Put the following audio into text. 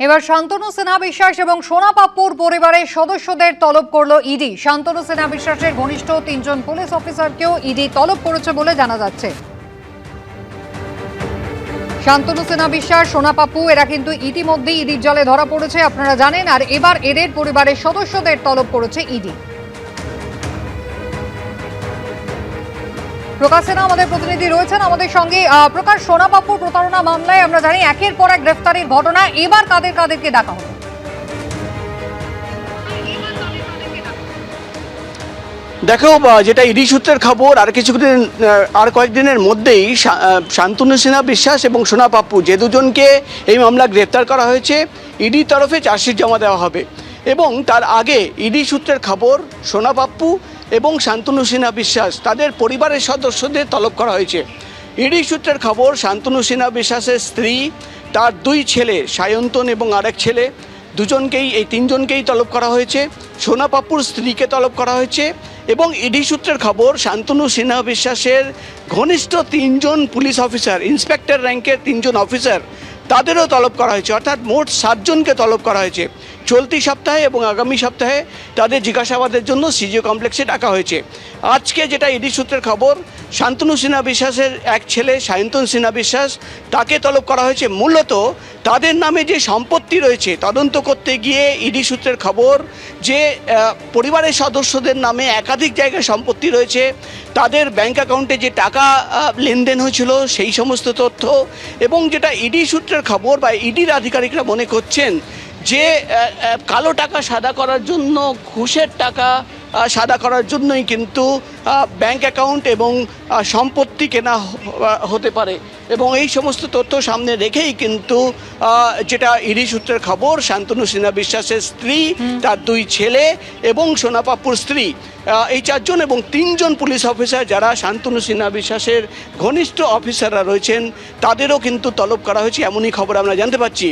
এবার শান্তনু সিনহা বিশ্বাস এবং সোনা পাপ্পুর পরিবারের সদস্যদের তলব করল ইডি। শান্তনু সিনহা বিশ্বাসের ঘনিষ্ঠ 3 জন পুলিশ অফিসারকেও ইডি তলব করেছে বলে জানা যাচ্ছে। শান্তনু সিনহা বিশ্বাস, সোনা পাপ্পু এরা কিন্তু ইতিমধ্যেই ইডির জালে ধরা পড়েছে, আপনারা জানেন। আর এবার এদের পরিবারের সদস্যদের তলব করেছে ইডি। প্রকাশ সিনহা আমাদের প্রতিনিধি রয়েছেন আমাদের সঙ্গে। প্রকাশ, সোনা পাপ্পুর প্রতারণা মামলায় আমরা জানি একের পর এক গ্রেফতারির ঘটনা, এবার কাদেরকে ডাকা হলো? দেখো, যেটা ইডি সূত্রের খবর, আর কয়েকদিনের মধ্যেই শান্তনু সিনহা বিশ্বাস এবং সোনা পাপ্পু যে দুজনকে এই মামলা গ্রেফতার করা হয়েছে, ইডির তরফে চার্জশিট জমা দেওয়া হবে। এবং তার আগে ইডি সূত্রের খবর, সোনা পাপ্পু এবং শান্তনু সিনহা বিশ্বাস তাদের পরিবারের সদস্যদের তলব করা হয়েছে। ইডি সূত্রের খবর, শান্তনু সিনহা বিশ্বাসের স্ত্রী, তার 2 ছেলে সায়ন্তন এবং আরেক ছেলে, দুজনকেই, এই 3 জনকেই তলব করা হয়েছে। সোনা পাপ্পুর স্ত্রীকে তলব করা হয়েছে। এবং ইডি সূত্রের খবর, শান্তনু সিনহা বিশ্বাসের ঘনিষ্ঠ 3 জন পুলিশ অফিসার, ইন্সপেক্টর র্যাঙ্কের 3 জন অফিসার, তাদেরও তলব করা হয়েছে। অর্থাৎ মোট 7 জনকে তলব করা হয়েছে। চলতি সপ্তাহে এবং আগামী সপ্তাহে তাদের জিজ্ঞাসাবাদের জন্য সিজিও কমপ্লেক্সে ডাকা হয়েছে। আজকে যেটা ইডি সূত্রের খবর, শান্তনু সিনহা বিশ্বাসের এক ছেলে সায়ন্তন সিনহা বিশ্বাস, তাকে তলব করা হয়েছে। মূলত তাদের নামে যে সম্পত্তি রয়েছে তদন্ত করতে গিয়ে ইডি সূত্রের খবর যে পরিবারের সদস্যদের নামে একাধিক জায়গায় সম্পত্তি রয়েছে, তাদের ব্যাংক অ্যাকাউন্টে যে টাকা লেনদেন হয়েছিল সেই সমস্ত তথ্য, এবং যেটা ইডি সূত্রের খবর বা ইডির আধিকারিকরা মনে করছেন যে কালো টাকা সাদা করার জন্য, ঘুষের টাকা সাদা করার জন্যই কিন্তু ব্যাংক অ্যাকাউন্ট এবং সম্পত্তি কেনা হতে পারে। এবং এই সমস্ত তথ্য সামনে রেখেই কিন্তু যেটা ইডি সূত্রের খবর, শান্তনু সিনহা বিশ্বাসের স্ত্রী, তার 2 ছেলে এবং সোনা পাপ্পুর স্ত্রী, এই 4 জন এবং 3 জন পুলিশ অফিসার যারা শান্তনু সিনহা বিশ্বাসের ঘনিষ্ঠ অফিসাররা রয়েছেন, তাদেরও কিন্তু তলব করা হয়েছে, এমনই খবর আমরা জানতে পারছি।